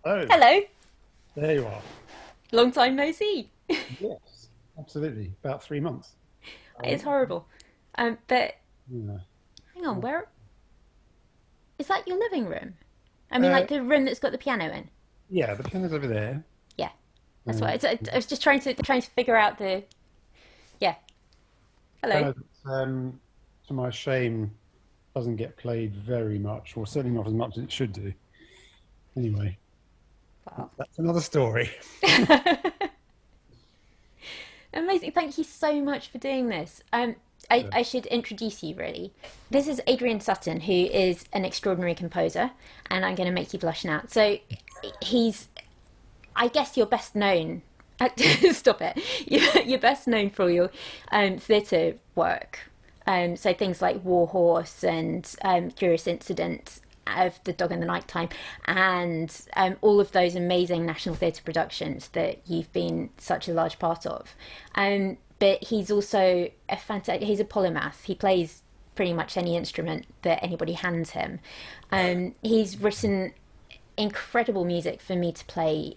Oh, Hello, there you are. long time no see. Yes, absolutely. About 3 months. It's Um, horrible. But yeah. hang on, Oh. where is that your living room? I mean, Uh, like the room that's got the piano in. yeah, the piano's over there. Yeah, that's Uh, what I was just trying to figure out the. Yeah, hello. piano, to my shame, doesn't get played very much, or certainly not as much as it should do. Anyway, Wow, that's another story. amazing! Thank you so much for doing this. I, Yeah. I should introduce you really. This is Adrian Sutton, who is an extraordinary composer, and I'm going to make you blush now. So, he's I guess you're best known. Stop it. You're best known for your theatre work. So things like War Horse and Curious Incident of The Dog in the Nighttime, and all of those amazing National Theatre productions that you've been such a large part of. But he's also a fantastic. He's a polymath. He plays pretty much any instrument that anybody hands him. He's written incredible music for me to play.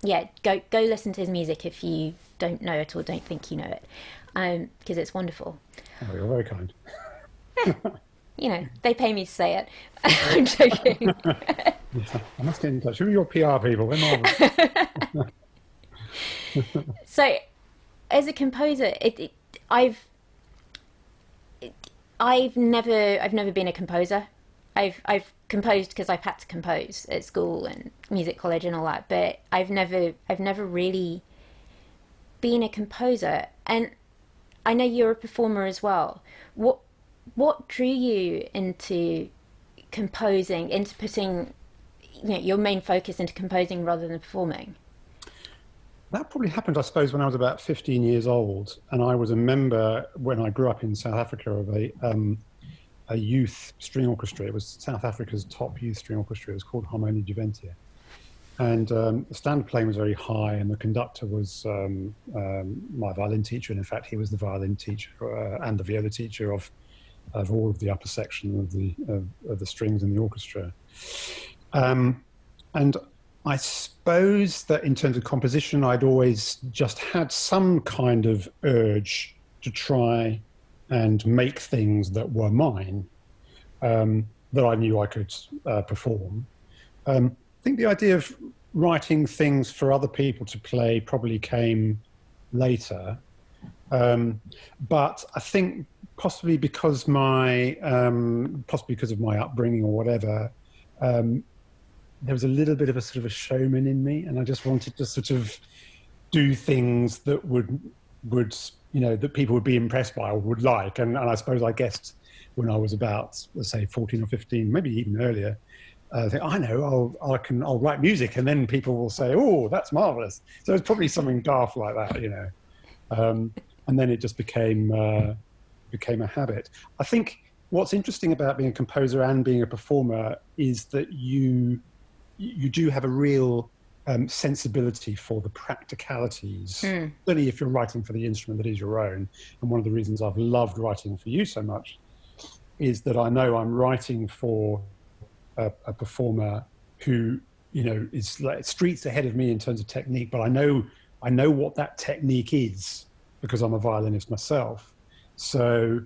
Yeah, go listen to his music if you don't know it or don't think you know it, because it's wonderful. Oh, you're very kind. You know, they pay me to say it. I'm joking. Yes, I must get in touch. Who are your PR people? They're marvelous. So, as a composer, I've never been a composer. I've composed because I've had to compose at school and music college and all that, but I've never really been a composer. And I know you're a performer as well. What drew you into composing, into putting your main focus into composing rather than performing? That probably happened, I suppose, when I was about 15 years old, and I was a member when I grew up in South Africa of a youth string orchestra. It was South Africa's top youth string orchestra. It was called Harmonie Juventia. And the standard playing was very high, and the conductor was my violin teacher. And in fact, he was the violin teacher and the viola teacher of all of the upper section of the strings in the orchestra. Um, and I suppose that in terms of composition, I'd always just had some kind of urge to try and make things that were mine, that I knew I could perform. I think the idea of writing things for other people to play probably came later. But I think possibly because of my upbringing or whatever, um, there was a little bit of a sort of a showman in me, and I just wanted to sort of do things that would that people would be impressed by or would like. And I suppose I guessed when I was about, let's say, 14 or 15, maybe even earlier, I think, I know, I'll write music, and then people will say, oh, that's marvelous. So it's probably something daft like that. And then it just became a habit. I think what's interesting about being a composer and being a performer is that you do have a real sensibility for the practicalities, Mm. certainly if you're writing for the instrument that is your own. And one of the reasons I've loved writing for you so much is that I know I'm writing for a performer who is like streets ahead of me in terms of technique, but I know what that technique is because I'm a violinist myself. So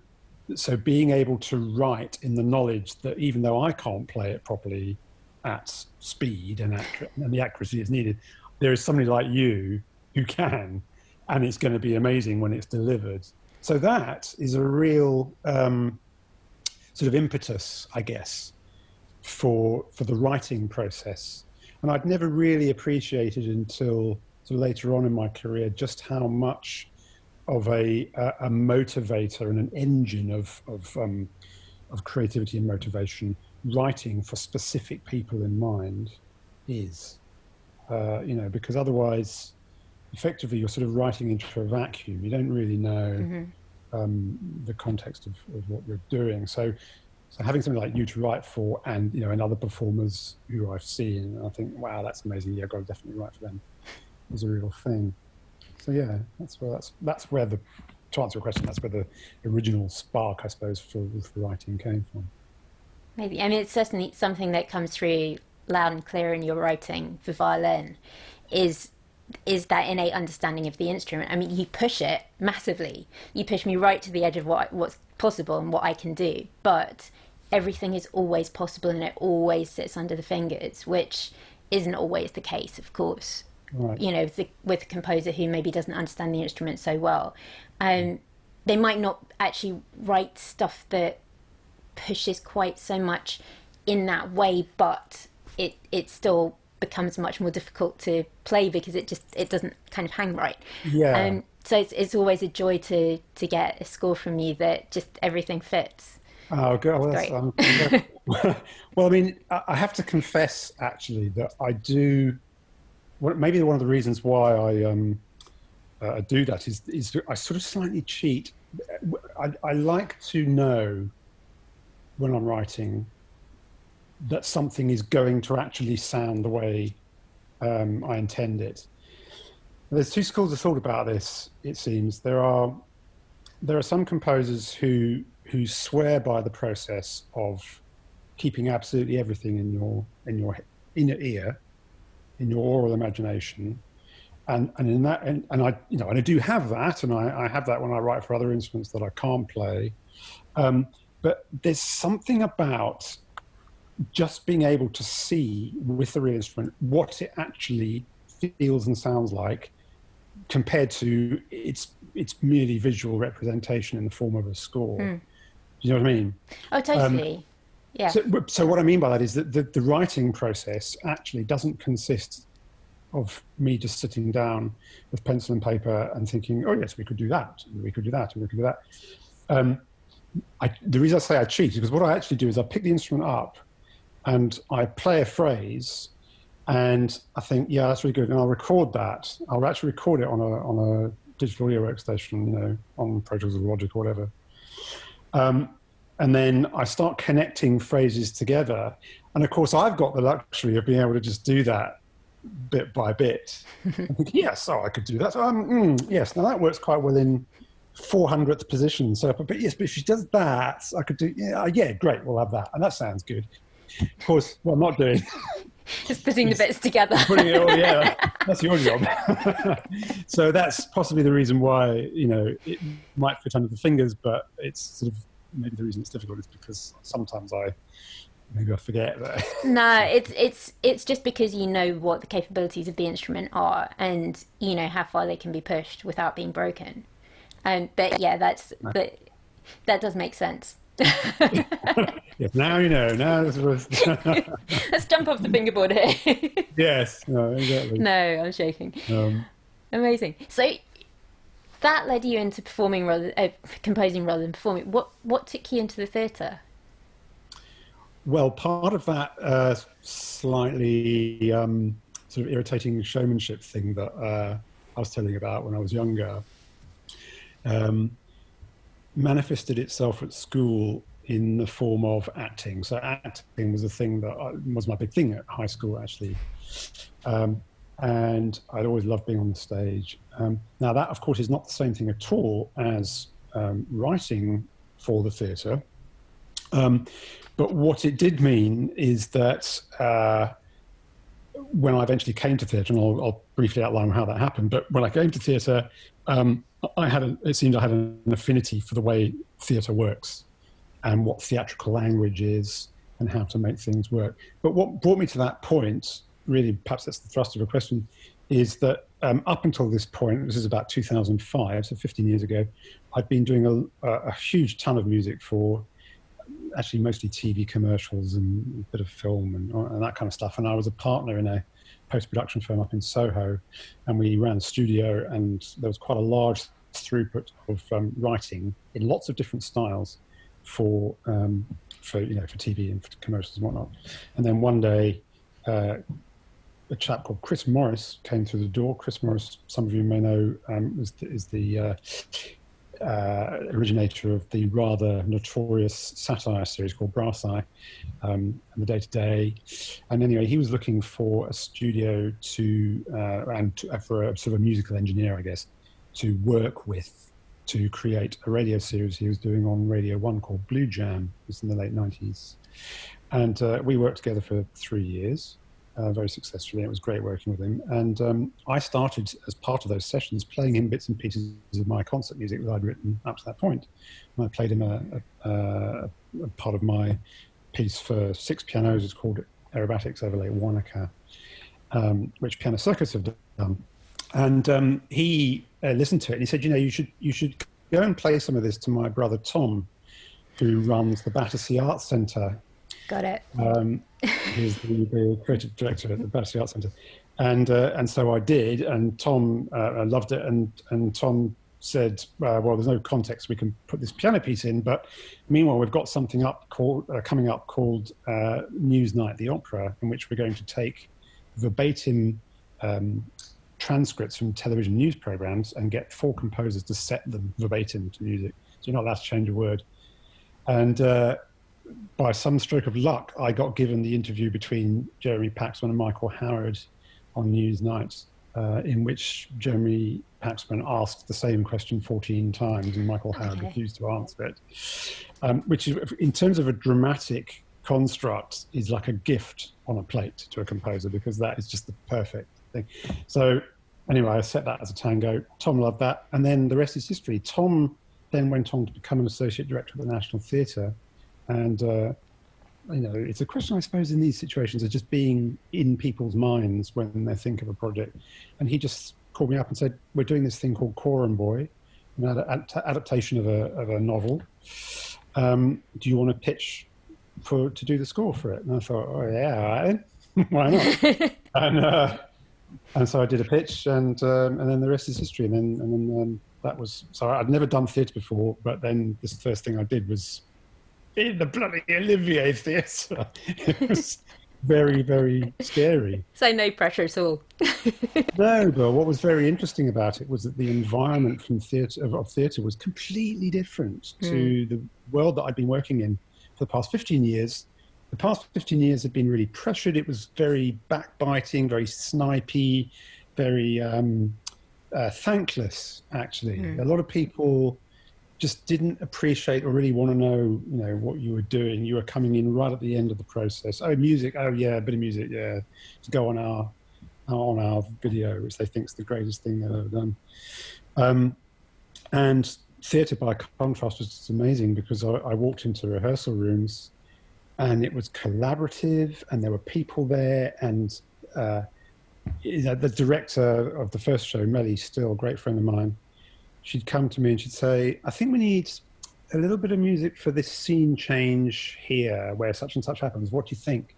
being able to write in the knowledge that even though I can't play it properly at speed and the accuracy is needed, there is somebody like you who can, and it's going to be amazing when it's delivered. So that is a real sort of impetus, I guess, for the writing process. And I'd never really appreciated until sort of later on in my career just how much of a motivator and an engine of creativity and motivation writing for specific people in mind is. Because otherwise, effectively, you're sort of writing into a vacuum. You don't really know Hmm. the context of what you're doing. So having something like you to write for, and other performers who I've seen, I think, wow, that's amazing. Yeah, I've got to definitely write for them. Is a real thing. So yeah, that's where to answer your question, that's where the original spark, I suppose, for writing came from. Maybe. I mean, it's certainly something that comes through loud and clear in your writing for violin is that innate understanding of the instrument. I mean, you push it massively. You push me right to the edge of what's possible and what I can do. But everything is always possible and it always sits under the fingers, which isn't always the case, of course. Right. You know, with a composer who maybe doesn't understand the instrument so well, they might not actually write stuff that pushes quite so much in that way, but it still becomes much more difficult to play because it doesn't kind of hang right. Yeah. So it's always a joy to get a score from you that just everything fits. Oh, good. Well, Great. well, I mean, I have to confess actually that I do. Maybe one of the reasons why I do that is I sort of slightly cheat. I like to know when I'm writing that something is going to actually sound the way I intend it. There's two schools of thought about this. It seems there are some composers who swear by the process of keeping absolutely everything in your inner ear, in your oral imagination, and in that and I and I do have that, and I have that when I write for other instruments that I can't play. But there's something about just being able to see with the real instrument what it actually feels and sounds like, compared to its merely visual representation in the form of a score. Do you know what I mean? Oh, totally. Yeah. So what I mean by that is that the writing process actually doesn't consist of me just sitting down with pencil and paper and thinking, oh yes, we could do that, and we could do that, and we could do that. The reason I say I cheat is because what I actually do is I pick the instrument up and I play a phrase and I think, yeah, that's really good. And I'll record that. I'll actually record it on a digital audio workstation, you know, on Pro Tools or Logic or whatever. And then I start connecting phrases together. And of course, I've got the luxury of being able to just do that bit by bit. I think, yes, I could do that. Yes, now that works quite well in 400th position. So, but yes, but if she does that, I could do, yeah, great, we'll have that. And that sounds good. Of course, what I'm not doing. Just putting the bits together. Putting it all, yeah, that's your job. So that's possibly the reason why, you know, it might fit under the fingers, but it's sort of, maybe the reason it's difficult is because sometimes maybe I forget that. No, it's just because you know what the capabilities of the instrument are, and you know how far they can be pushed without being broken. But yeah, that does make sense. Yes, now you know. Now this was. Let's jump off the fingerboard here. Yes, no, exactly. No, I'm shaking. Amazing. So that led you into composing rather than performing. What took you into the theatre? Well, part of that slightly sort of irritating showmanship thing that I was telling about when I was younger manifested itself at school in the form of acting. So acting was a thing that was my big thing at high school, actually. And I'd always loved being on the stage. Now that, of course, is not the same thing at all as writing for the theatre. But what it did mean is that when I eventually came to theatre, and I'll briefly outline how that happened, but when I came to theatre, it seemed I had an affinity for the way theatre works and what theatrical language is and how to make things work. But what brought me to that point, really, perhaps that's the thrust of your question, is that up until this point, this is about 2005, so 15 years ago, I'd been doing a huge ton of music for actually mostly TV commercials and a bit of film and that kind of stuff. And I was a partner in a post-production firm up in Soho, and we ran a studio, and there was quite a large throughput of writing in lots of different styles for TV and for commercials and whatnot. And then one day, a chap called Chris Morris came through the door. Chris Morris, some of you may know, is the originator of the rather notorious satire series called Brass Eye, and The Day to Day. And anyway, he was looking for a studio for a sort of a musical engineer, I guess, to work with to create a radio series he was doing on Radio 1 called Blue Jam. It was in the late 90s. And we worked together for 3 years, very successfully. It was great working with him. And I started, as part of those sessions, playing him bits and pieces of my concert music that I'd written up to that point. And I played him a part of my piece for 6 pianos. It's called Aerobatics Overlay Wanaka, which Piano Circus have done. And he listened to it and he said, you should go and play some of this to my brother Tom, who runs the Battersea Arts Centre. Got it. He's the creative director at the Battersea Arts Centre. And so I did, and Tom loved it, and Tom said, well, there's no context we can put this piano piece in, but meanwhile we've got something coming up called Newsnight, the opera, in which we're going to take verbatim transcripts from television news programs and get 4 composers to set them verbatim to music. So you're not allowed to change a word. And by some stroke of luck, I got given the interview between Jeremy Paxman and Michael Howard on Newsnight, in which Jeremy Paxman asked the same question 14 times and Michael Howard refused to answer it, which is, in terms of a dramatic construct, is like a gift on a plate to a composer, because that is just the perfect thing. So anyway, I set that as a tango. Tom loved that, and then the rest is history. Tom then went on to become an associate director at the National Theatre, and it's a question, I suppose, in these situations of just being in people's minds when they think of a project. And he just called me up and said, we're doing this thing called Coram Boy, an adaptation of a novel. Do you want to pitch to do the score for it? And I thought, oh yeah, all right then. Why not? And so I did a pitch, and then the rest is history. And then that was, so I'd never done theatre before, but then this first thing I did was in the bloody Olivier Theatre. It was very, very scary. So no pressure at all. No, but what was very interesting about it was that the environment from theatre was completely different to the world that I'd been working in for the past 15 years. The past 15 years had been really pressured. It was very backbiting, very snipey, very thankless, actually. A lot of people just didn't appreciate or really want to know, what you were doing. You were coming in right at the end of the process. Oh, music. Oh, yeah, a bit of music. Yeah, to go on our video, which they think is the greatest thing they've ever done. And theatre, by contrast, was just amazing, because I walked into rehearsal rooms, and it was collaborative, and there were people there, and the director of the first show, Melly, still a great friend of mine, she'd come to me and she'd say, I think we need a little bit of music for this scene change here where such and such happens. What do you think?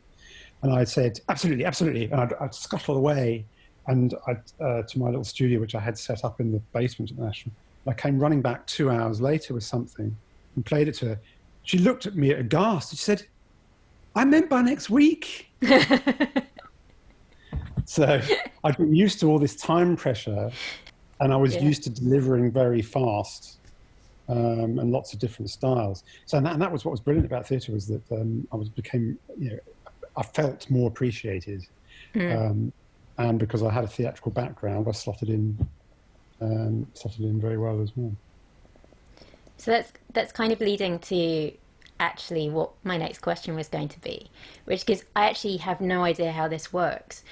And I said, absolutely, absolutely. And I'd scuttle away and to my little studio, which I had set up in the basement at the National. I came running back 2 hours later with something and played it to her. She looked at me aghast. She said, I meant by next week. So I'd been used to all this time pressure, and I was used to delivering very fast and lots of different styles. So and that was what was brilliant about theatre, was that I felt more appreciated. And because I had a theatrical background, I slotted in very well as well. So that's kind of leading to actually what my next question was going to be, which, because I actually have no idea how this works.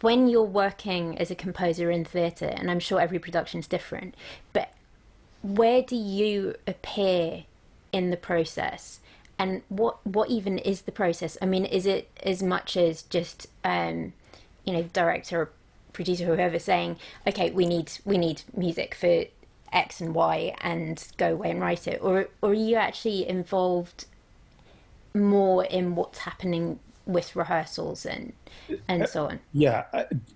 When you're working as a composer in theatre, and I'm sure every production is different, but where do you appear in the process, and what even is the process? I mean, is it as much as just director or producer, whoever, saying, okay, we need music for X and Y, and go away and write it, or are you actually involved more in what's happening with rehearsals and so on? Yeah,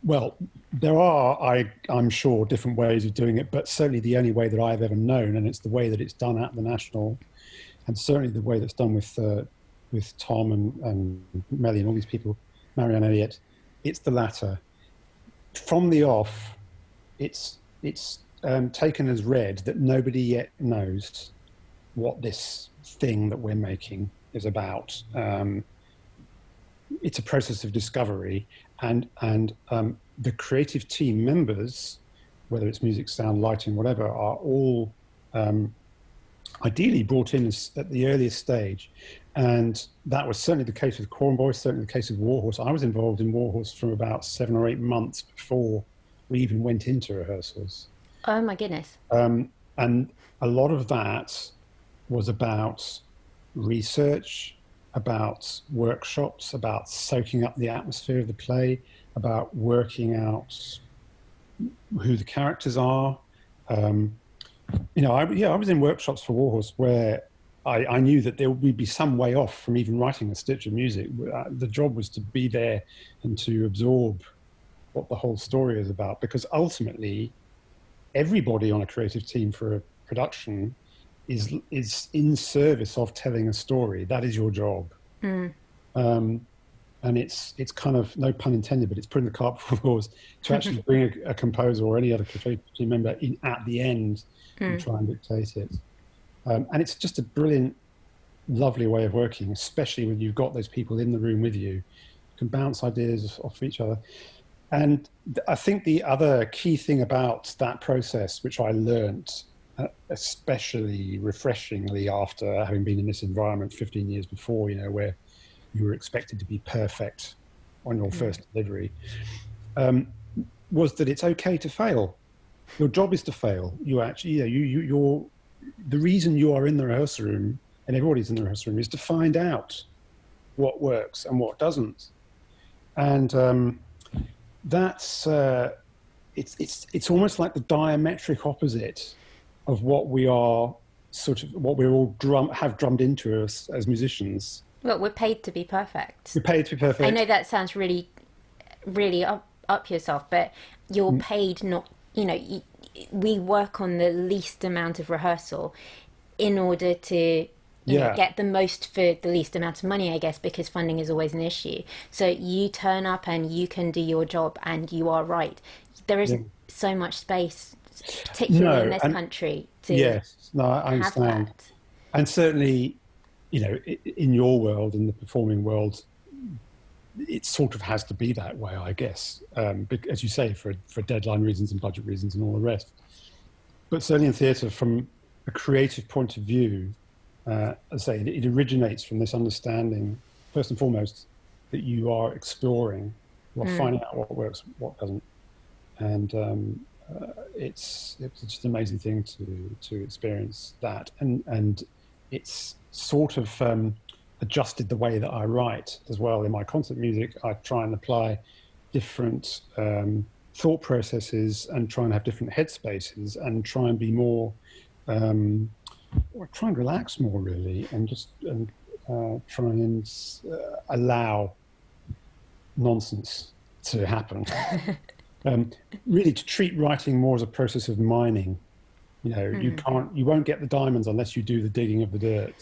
well, there are, I'm sure, different ways of doing it, but certainly the only way that I've ever known, and it's the way that it's done at the National, and certainly the way that's done with Tom and Melly and all these people, Marianne Elliott, it's the latter. From the off, it's taken as read that nobody yet knows what this thing that we're making is about. It's a process of discovery, and the creative team members, whether it's music, sound, lighting, whatever, are all ideally brought in at the earliest stage. And that was certainly the case with Coram Boy, certainly the case with Warhorse. I was involved in Warhorse from about 7 or 8 months before we even went into rehearsals. Oh my goodness. And a lot of that was about research, about workshops, about soaking up the atmosphere of the play, about working out who the characters are. I was in workshops for Warhorse where I knew that there would be some way off from even writing a stitch of music. The job was to be there and to absorb what the whole story is about, because ultimately everybody on a creative team for a production is in service of telling a story. That is your job. And it's kind of, no pun intended, but it's putting the cart before the horse to actually bring a composer or any other creative team member in at the end and try and dictate it. And it's just a brilliant, lovely way of working, especially when you've got those people in the room with you. You can bounce ideas off each other. And I think the other key thing about that process, which I learnt, especially refreshingly after having been in this environment 15 years before, where you were expected to be perfect on your first delivery, was that it's okay to fail. Your job is to fail. You actually, the reason you are in the rehearsal room, and everybody's in the rehearsal room, is to find out what works and what doesn't. And that's it's almost like the diametric opposite of what we are what we're all have drummed into us as musicians. Look, we're paid to be perfect. We're paid to be perfect. I know that sounds really, really up yourself, but you're paid not. We work on the least amount of rehearsal in order to get the most for the least amount of money, I guess, because funding is always an issue. So you turn up and you can do your job, and you are right. There isn't so much space, particularly in this country, to I understand. That. And certainly, in your world, in the performing world, it sort of has to be that way, I guess, as you say, for deadline reasons and budget reasons and all the rest. But certainly in theatre, from a creative point of view, as I say, it originates from this understanding, first and foremost, that you are exploring, you are finding out what works, what doesn't. And it's just an amazing thing to experience that. And it's sort of adjusted the way that I write as well. In my concert music, I try and apply different thought processes and try and have different headspaces and try and be more, or try and relax more really, and just try and allow nonsense to happen. Really to treat writing more as a process of mining. You won't get the diamonds unless you do the digging of the dirt.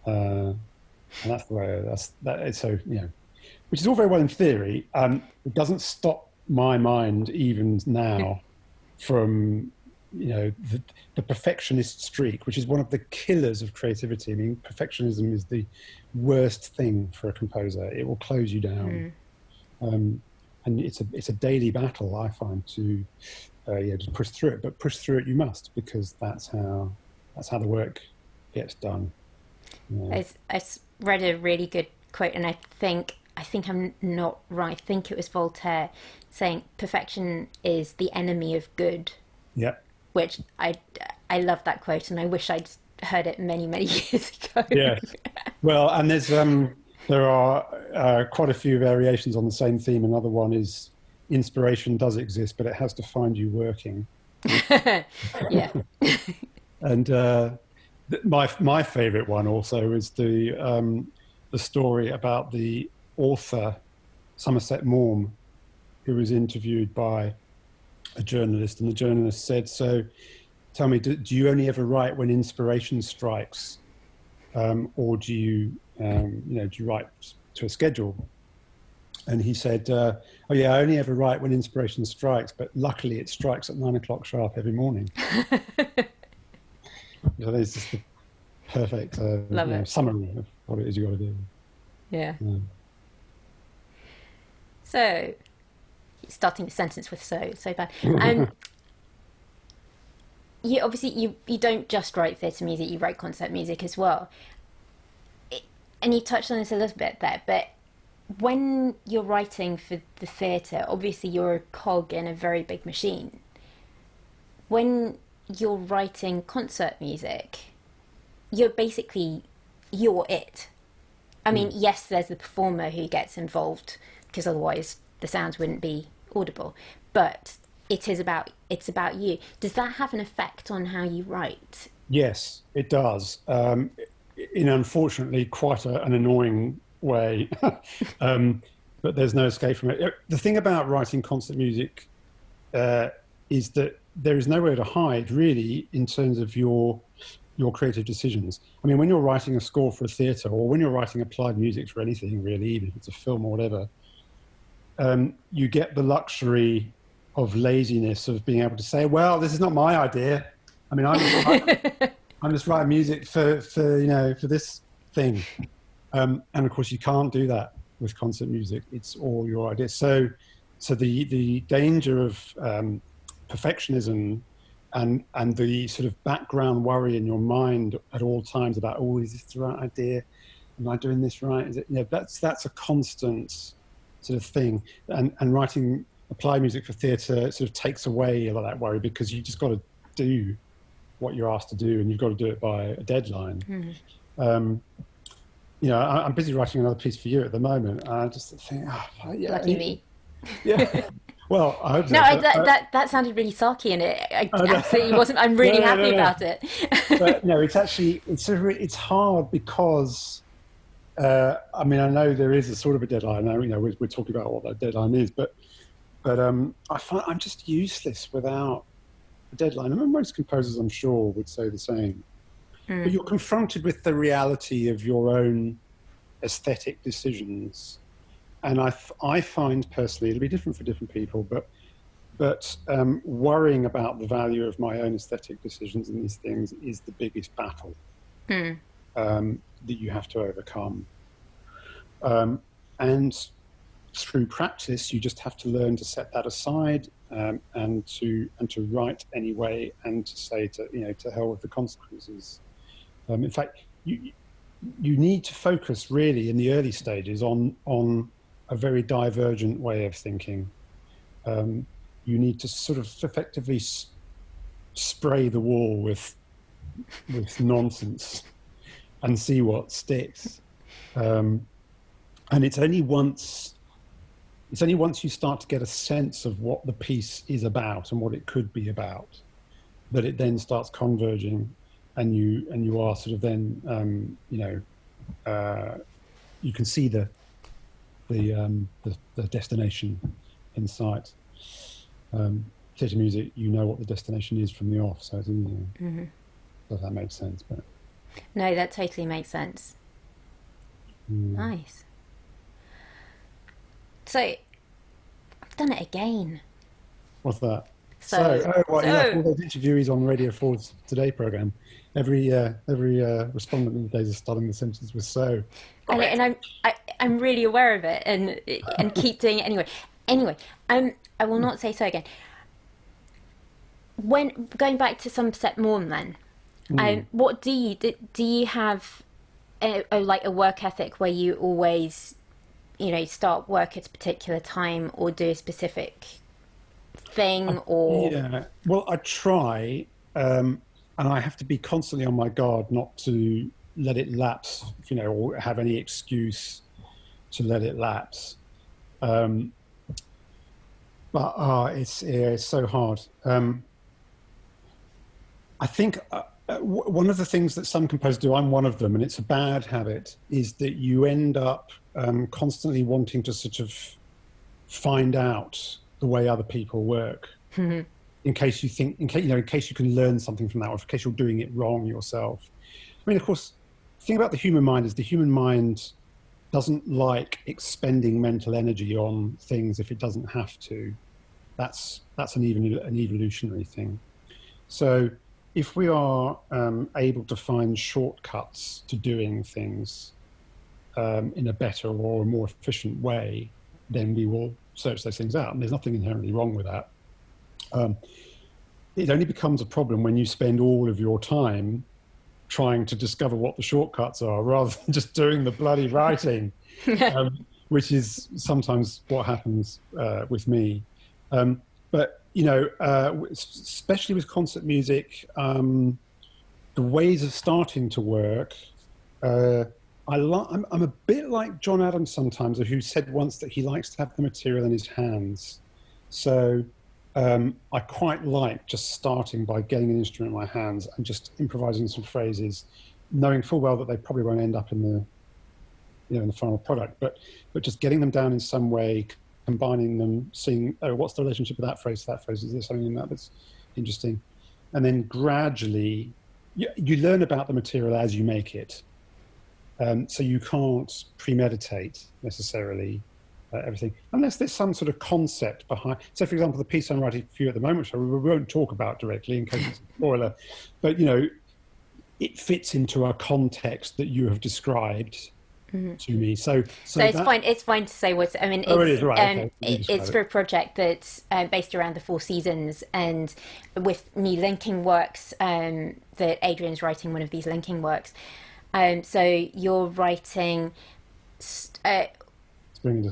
And that's the way which is all very well in theory. It doesn't stop my mind even now from the perfectionist streak, which is one of the killers of creativity. I mean, perfectionism is the worst thing for a composer. It will close you down. And it's a daily battle, I find, to just push through it. But push through it you must, because that's how the work gets done. I read a really good quote, and I think I'm not right. I think it was Voltaire saying perfection is the enemy of good. Yeah. Which I love that quote, and I wish I'd heard it many, many years ago. Yes. Well, and there are quite a few variations on the same theme. Another one is inspiration does exist, but it has to find you working. Yeah. And my favorite one also is the story about the author Somerset Maugham, who was interviewed by a journalist, and the journalist said, "So, tell me, do you only ever write when inspiration strikes, or do you write to a schedule?" And he said, "Oh yeah, I only ever write when inspiration strikes, but luckily it strikes at 9 o'clock sharp every morning." So there's just the perfect summary of what it is you got to do. Yeah. So, starting the sentence with so bad. You obviously you don't just write theatre music; you write concert music as well. and you touched on this a little bit there, but when you're writing for the theatre, obviously you're a cog in a very big machine. When you're writing concert music, you're it. I mean, yes, there's the performer who gets involved because otherwise the sounds wouldn't be audible, but it's about you. Does that have an effect on how you write? Yes, it does. In unfortunately quite an annoying way, but there's no escape from it. The thing about writing concert music is that there is nowhere to hide, really, in terms of your creative decisions. I mean, when you're writing a score for a theatre, or when you're writing applied music for anything, really, even if it's a film or whatever, you get the luxury of laziness of being able to say, well, this is not my idea. I mean, I'm just writing music for this thing. And of course, you can't do that with concert music. It's all your idea. So the danger of perfectionism and the sort of background worry in your mind at all times about, oh, is this the right idea? Am I doing this right? Is it? That's a constant sort of thing. And writing applied music for theatre sort of takes away a lot of that worry, because you just got to do what you're asked to do, and you've got to do it by a deadline. I'm busy writing another piece for you at the moment. I just think, Lucky me. Yeah. Well, I hope so. No, that sounded really sarky, and I absolutely wasn't. I'm really happy about it. But no, it's hard because I mean, I know there is a sort of a deadline. Now, we're talking about what that deadline is, but I find I'm just useless without a deadline. I mean, most composers, I'm sure, would say the same. But you're confronted with the reality of your own aesthetic decisions. And I find personally, it'll be different for different people, but worrying about the value of my own aesthetic decisions in these things is the biggest battle that you have to overcome. And through practice, you just have to learn to set that aside and to write anyway, and to say to hell with the consequences. In fact, you need to focus really in the early stages on a very divergent way of thinking. You need to sort of effectively spray the wall with nonsense and see what sticks. And it's only once you start to get a sense of what the piece is about and what it could be about, that it then starts converging, and you are sort of then you can see the destination in sight. Theatre music, you know what the destination is from the off, so it's does that make sense? But no, that totally makes sense. Nice. So I've done it again. What's that? All those interviewees on Radio 4's Today programme. Every respondent these days is starting the sentence with "so." And I'm really aware of it, and keep doing it anyway. Anyway, I will not say so again. When going back to Somerset Maugham, then, what do you have a work ethic where you always, start work at a particular time or do a specific thing, or? Yeah, well, I try, and I have to be constantly on my guard not to let it lapse, or have any excuse to let it lapse. But it's so hard. I think one of the things that some composers do, I'm one of them, and it's a bad habit, is that you end up constantly wanting to sort of find out the way other people work, in case you can learn something from that, or in case you're doing it wrong yourself. I mean, of course, the thing about the human mind is the human mind doesn't like expending mental energy on things if it doesn't have to. That's an evolutionary thing. So if we are able to find shortcuts to doing things in a better or a more efficient way, then we will search those things out. And there's nothing inherently wrong with that. It only becomes a problem when you spend all of your time trying to discover what the shortcuts are rather than just doing the bloody writing, which is sometimes what happens with me. But, you know, especially with concert music, the ways of starting to work, I'm a bit like John Adams sometimes, who said once that he likes to have the material in his hands. So I quite like just starting by getting an instrument in my hands and just improvising some phrases, knowing full well that they probably won't end up in the, you know, in the final product, but just getting them down in some way, combining them, seeing, oh, what's the relationship of that phrase to that phrase? Is there something in that that's interesting? And then gradually, you learn about the material as you make it. So you can't premeditate necessarily everything, unless there's some sort of concept behind. So, for example, the piece I'm writing for you at the moment, which we won't talk about directly in case it's a spoiler, but, you know, it fits into a context that you have described to me. So it's fine. It's fine to say what's. I mean, it's, it is right. Okay. It's for a project that's based around the Four Seasons, and with me linking works that Adrian's writing one of these linking works. So you're writing. Spring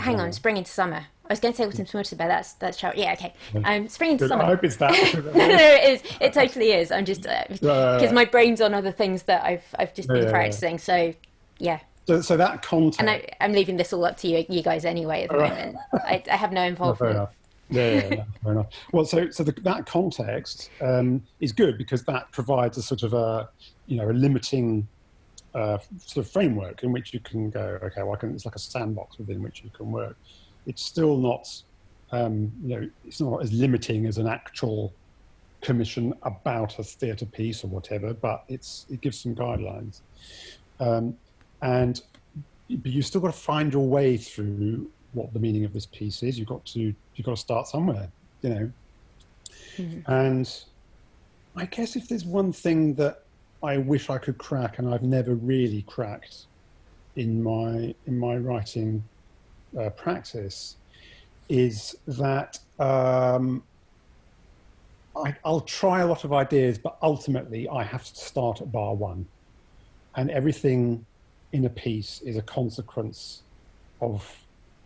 into summer. I was going to say autumn to winter, but that's short. Yeah, okay. Spring into summer. I hope it's that. No, it is. It totally is. I'm just because my brain's on other things that I've just been practicing. So yeah. So that context. And I'm leaving this all up to you guys anyway at the moment. I have no involvement. Fair enough. Yeah, fair enough. Well, so that context is good because that provides a sort of a limiting sort of framework in which you can go, okay, well, it's like a sandbox within which you can work. It's still not, it's not as limiting as an actual commission about a theatre piece or whatever, but it gives some guidelines. But you've still got to find your way through what the meaning of this piece is. You've got to start somewhere, you know. Mm-hmm. And I guess if there's one thing that I wish I could crack, and I've never really cracked in my writing practice, is that I'll try a lot of ideas, but ultimately I have to start at bar one, and everything in a piece is a consequence of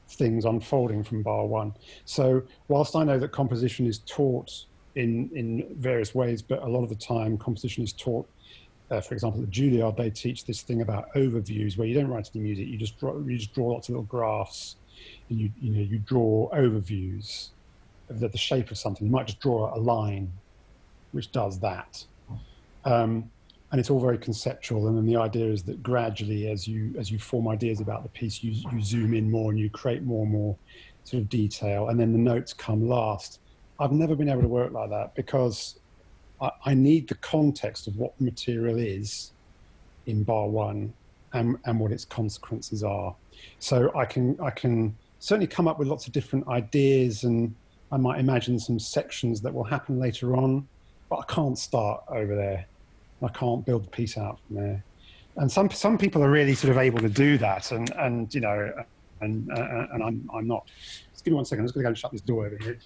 things unfolding from bar one. So whilst I know that composition is taught in various ways, but a lot of the time composition is taught, for example, at Juilliard, they teach this thing about overviews where you don't write any music, you just draw lots of little graphs, and you draw overviews of the shape of something. You might just draw a line which does that. And it's all very conceptual, and then the idea is that gradually, as you form ideas about the piece, you zoom in more and you create more and more sort of detail, and then the notes come last. I've never been able to work like that because I need the context of what the material is in bar one and what its consequences are. So I can certainly come up with lots of different ideas, and I might imagine some sections that will happen later on, but I can't start over there. I can't build the piece out from there. And some people are really sort of able to do that, and I'm not. Just give me 1 second. I'm just going to go and shut this door over here.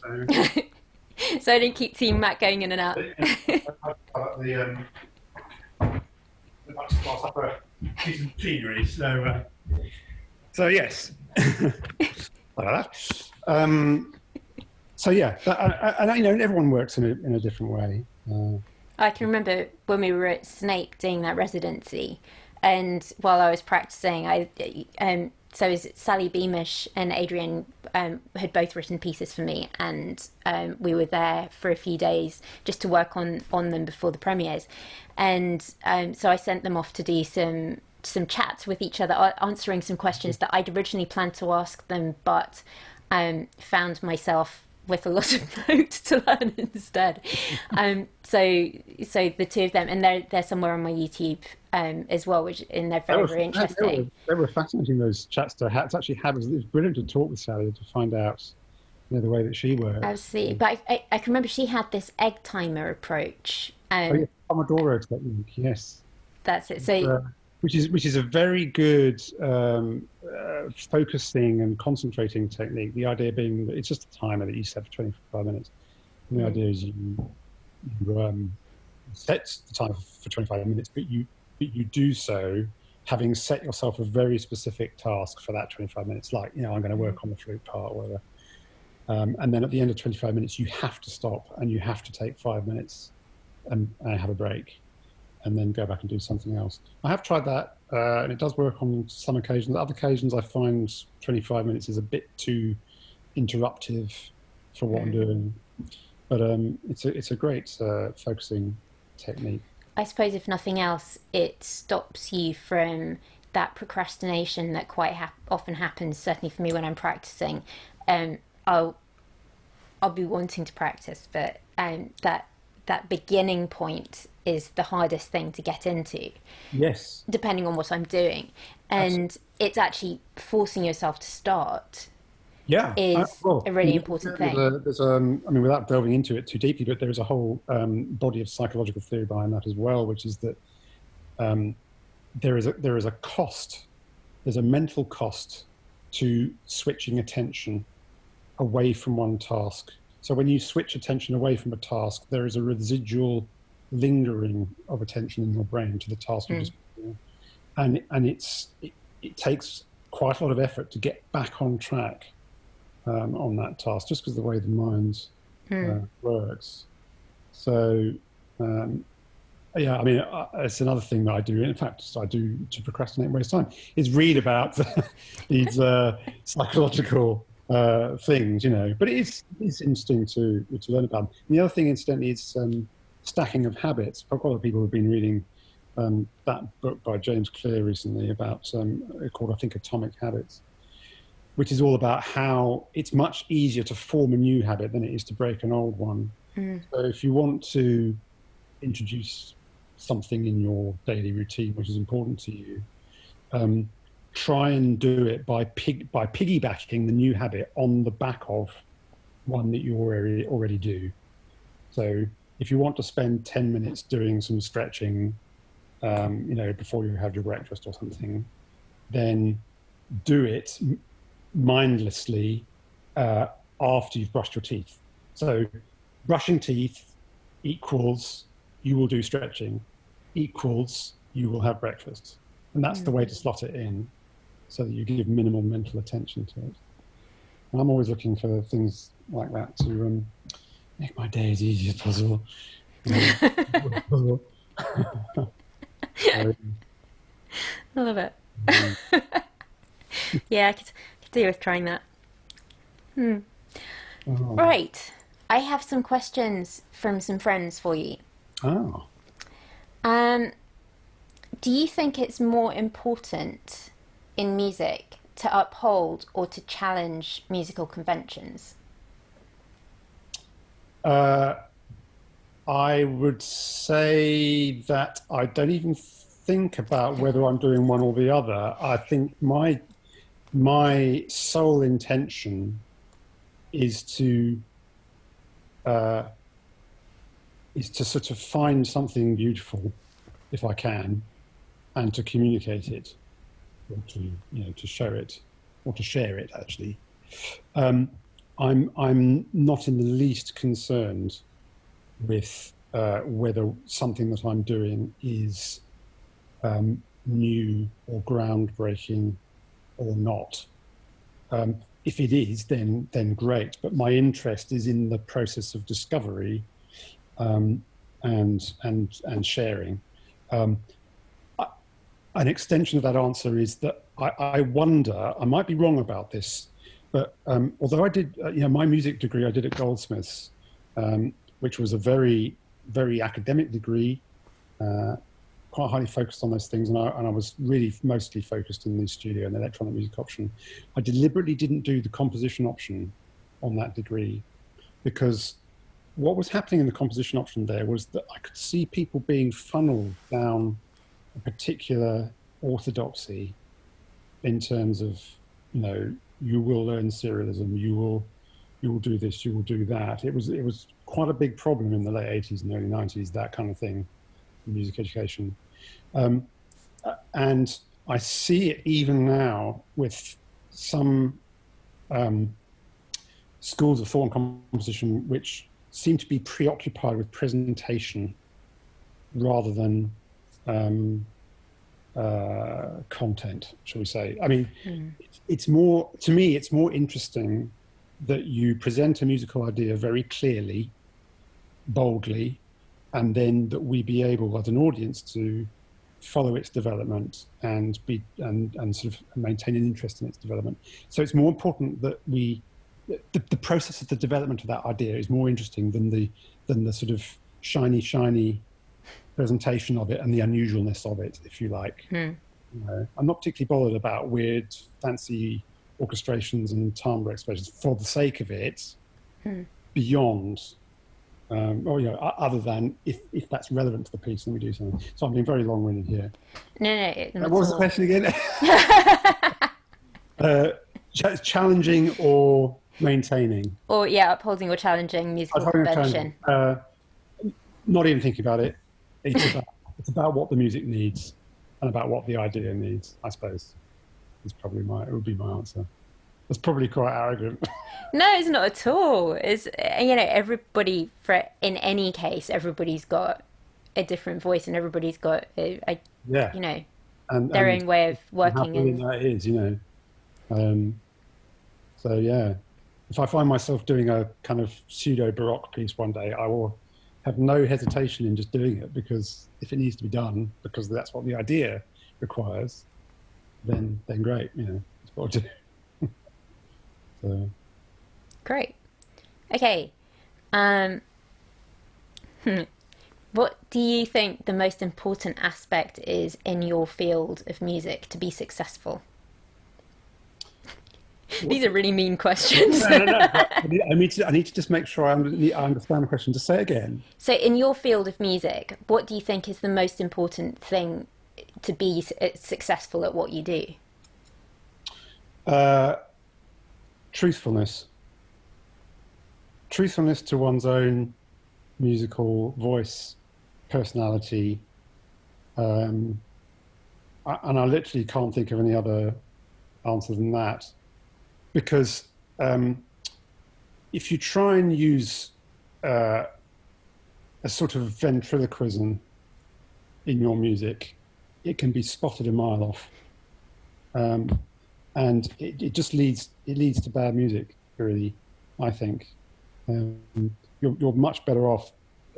So I don't keep seeing Matt going in and out. The class up a piece of machinery. So yes, like that. So yeah, and everyone works in a different way. I can remember when we were at Snape doing that residency, and while I was practicing, so is Sally Beamish and Adrian had both written pieces for me, and we were there for a few days just to work on them before the premieres, and so I sent them off to do some chats with each other, answering some questions that I'd originally planned to ask them, but found myself with a lot of notes to learn instead. So the two of them, and they're somewhere on my YouTube as well, and they're very interesting. They were fascinating, those chats to have. It was brilliant to talk with Sally to find out the way that she works. Absolutely, but I can remember she had this egg timer approach. Pomodoro technique, yes. That's it. So. Which is a very good focusing and concentrating technique. The idea being that it's just a timer that you set for 25 minutes. And the idea is you set the timer for 25 minutes, but you but you do so having set yourself a very specific task for that 25 minutes, like, you know, I'm going to work on the flute part or whatever. And then at the end of 25 minutes, you have to stop and you have to take 5 minutes and have a break and then go back and do something else. I have tried that, and it does work on some occasions. Other occasions, I find 25 minutes is a bit too interruptive for what I'm doing. But it's a great focusing technique. I suppose if nothing else, it stops you from that procrastination that quite often happens. Certainly for me when I'm practicing, I'll be wanting to practice, but that beginning point is the hardest thing to get into. Yes. Depending on what I'm doing, and Absolutely. it's actually forcing yourself to start. Yeah, Is well, a really important thing. I mean, without delving into it too deeply, but there is a whole body of psychological theory behind that as well, which is that there is a cost, there's a mental cost to switching attention away from one task. So when you switch attention away from a task, there is a residual lingering of attention in your brain to the task you're just doing. And it takes quite a lot of effort to get back on track on that task, just because of the way the mind works. So, yeah, I mean, it's another thing that I do. In fact, I do to procrastinate and waste time is read about these psychological things, you know. But it's interesting to learn about. And the other thing, incidentally, is stacking of habits. Quite a lot of people have been reading that book by James Clear recently about called, I think, Atomic Habits, which is all about how it's much easier to form a new habit than it is to break an old one. So if you want to introduce something in your daily routine which is important to you, try and do it by piggybacking the new habit on the back of one that you already do. So if you want to spend 10 minutes doing some stretching, you know, before you have your breakfast or something, then do it mindlessly after you've brushed your teeth. So brushing teeth equals you will do stretching, equals you will have breakfast. And that's the way to slot it in, so that you give minimal mental attention to it. And I'm always looking for things like that to make my day as easy as possible. I love it. Yeah, I could do with trying that. Right. I have some questions from some friends for you. Oh. Do you think it's more important in music to uphold or to challenge musical conventions? I would say that I don't even think about whether I'm doing one or the other. I think my sole intention is to sort of find something beautiful, if I can, and to communicate it, or to show it, or to share it. Actually, I'm not in the least concerned with whether something that I'm doing is new or groundbreaking or not. If it is, then great. But my interest is in the process of discovery and sharing. An extension of that answer is that I wonder, I might be wrong about this, but although I did, my music degree I did at Goldsmiths, which was a very, very academic degree, quite highly focused on those things, and I was really mostly focused in the studio and the electronic music option. I deliberately didn't do the composition option on that degree, because what was happening in the composition option there was that I could see people being funneled down a particular orthodoxy in terms of, you will learn serialism, you will do this, you will do that. It was quite a big problem in the late 80s and early 90s, that kind of thing, in music education. And I see it even now with some schools of thought and composition which seem to be preoccupied with presentation rather than content, shall we say. I mean, it's more, to me, it's more interesting that you present a musical idea very clearly, boldly, and then that we be able as an audience to follow its development and sort of maintain an interest in its development. So it's more important that the process of the development of that idea is more interesting than the sort of shiny presentation of it and the unusualness of it, if you like. You know, I'm not particularly bothered about weird, fancy orchestrations and timbre expressions for the sake of it, beyond, or you know, other than if that's relevant to the piece, then we do something. So I'm being very long-winded here. No, What was the question again? Challenging or maintaining? Or upholding or challenging musical convention. Not even thinking about it. It's about what the music needs and about what the idea needs, I suppose. It would be my answer. That's probably quite arrogant. No, it's not at all. It's, you know, everybody, in any case, everybody's got a different voice and everybody's got you know, their own way of working. And that is, you know. So yeah, if I find myself doing a kind of pseudo Baroque piece one day, I will have no hesitation in just doing it, because if it needs to be done because that's what the idea requires, then great, you know, that's what I'll do. So. Great. Okay. What do you think the most important aspect is in your field of music to be successful? These are really mean questions. No. I need to just make sure I understand the question. Just say it again. So in your field of music, what do you think is the most important thing to be successful at what you do? Truthfulness. Truthfulness to one's own musical voice, personality. And I literally can't think of any other answer than that. Because if you try and use a sort of ventriloquism in your music, it can be spotted a mile off, and it just leads to bad music. Really, I think you're much better off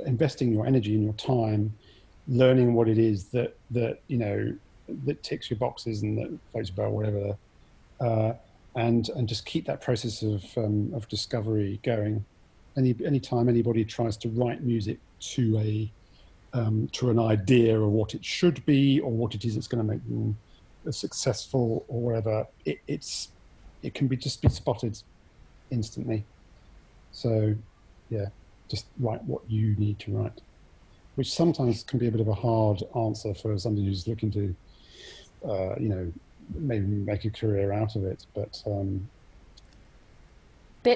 investing your energy and your time, learning what it is that you know that ticks your boxes and that floats your boat, whatever. And just keep that process of discovery going. Any time anybody tries to write music to an idea of what it should be or what it is that's going to make them successful or whatever, it can just be spotted instantly. So yeah, just write what you need to write, which sometimes can be a bit of a hard answer for somebody who's looking to you know, maybe make a career out of it, but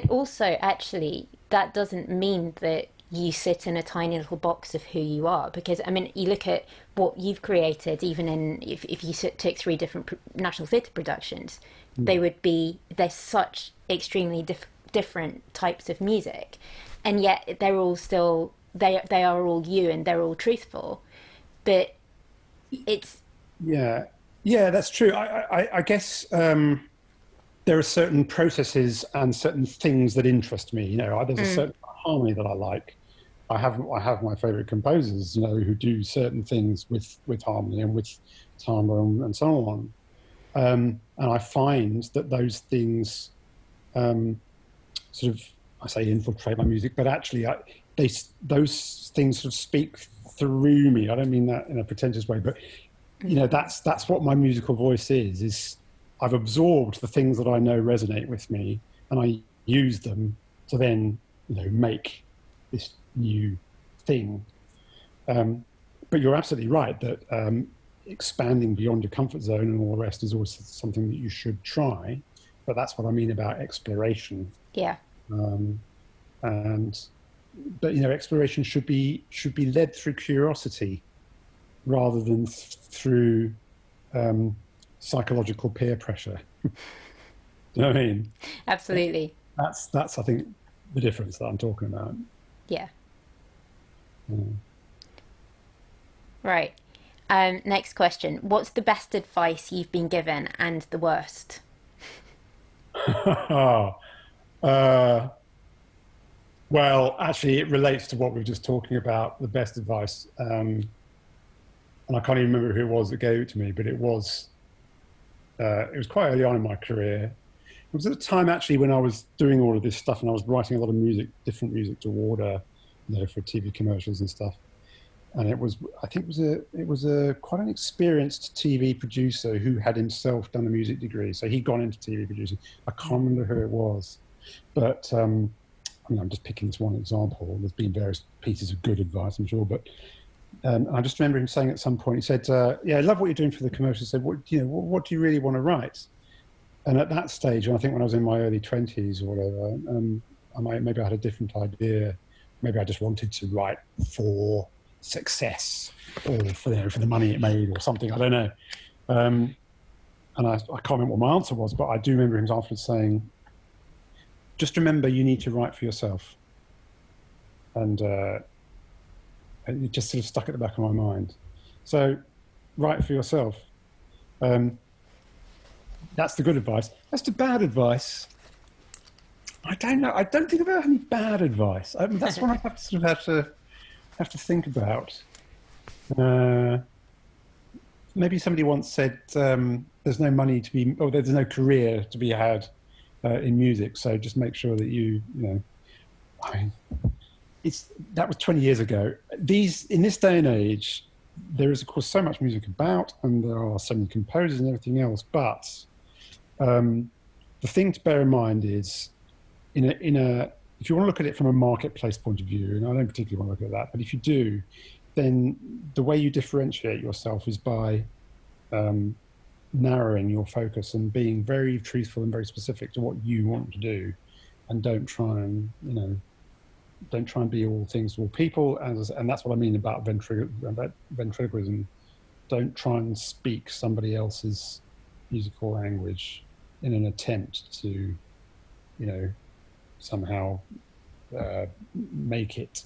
also actually that doesn't mean that you sit in a tiny little box of who you are, because I mean, you look at what you've created, even in if you took 3 different National Theatre productions, they're such extremely different types of music, and yet they're all still they are all you and they're all truthful, but it's yeah, that's true. I guess there are certain processes and certain things that interest me. You know, there's a certain harmony that I like. I have my favorite composers, you know, who do certain things with harmony and with timbre and so on. And I find that those things sort of, I say infiltrate my music, but actually those things sort of speak through me. I don't mean that in a pretentious way, but you know, that's what my musical voice is I've absorbed the things that I know resonate with me, and I use them to then, you know, make this new thing. But you're absolutely right that expanding beyond your comfort zone and all the rest is always something that you should try. But that's what I mean about exploration. Yeah. But you know, exploration should be led through curiosity, rather than through psychological peer pressure. Do you know what I mean? Absolutely. That's I think the difference that I'm talking about. Yeah. Right. Next question. What's the best advice you've been given and the worst? uh, well, actually, it relates to what we were just talking about, the best advice. And I can't even remember who it was that gave it to me, but it was quite early on in my career. It was at a time actually when I was doing all of this stuff and I was writing a lot of music, different music to order, for TV commercials and stuff. And I think it was a quite an experienced TV producer who had himself done a music degree. So he'd gone into TV producing. I can't remember who it was, but I mean, I'm just picking this one example. There's been various pieces of good advice, I'm sure, but I just remember him saying at some point, he said, "Yeah, I love what you're doing for the commercial." He said, "What do you really want to write?" And at that stage, and I think when I was in my early 20s or whatever, maybe I had a different idea. Maybe I just wanted to write for success or for the money it made or something. I don't know. And I can't remember what my answer was, but I do remember him afterwards saying, "Just remember, you need to write for yourself." And it just sort of stuck at the back of my mind. So, write for yourself. That's the good advice. That's the bad advice. I don't know. I don't think I've ever had any bad advice. I mean, that's one I have to sort of have to think about. Maybe somebody once said there's no money to be, or there's no career to be had in music. So just make sure that you know. I mean, that was 20 years ago. In this day and age, there is of course so much music about, and there are so many composers and everything else. But the thing to bear in mind is, if you want to look at it from a marketplace point of view, and I don't particularly want to look at that, but if you do, then the way you differentiate yourself is by narrowing your focus and being very truthful and very specific to what you want to do, and don't try and be all things to all people. And that's what I mean about ventriloquism. Don't try and speak somebody else's musical language in an attempt to, somehow make it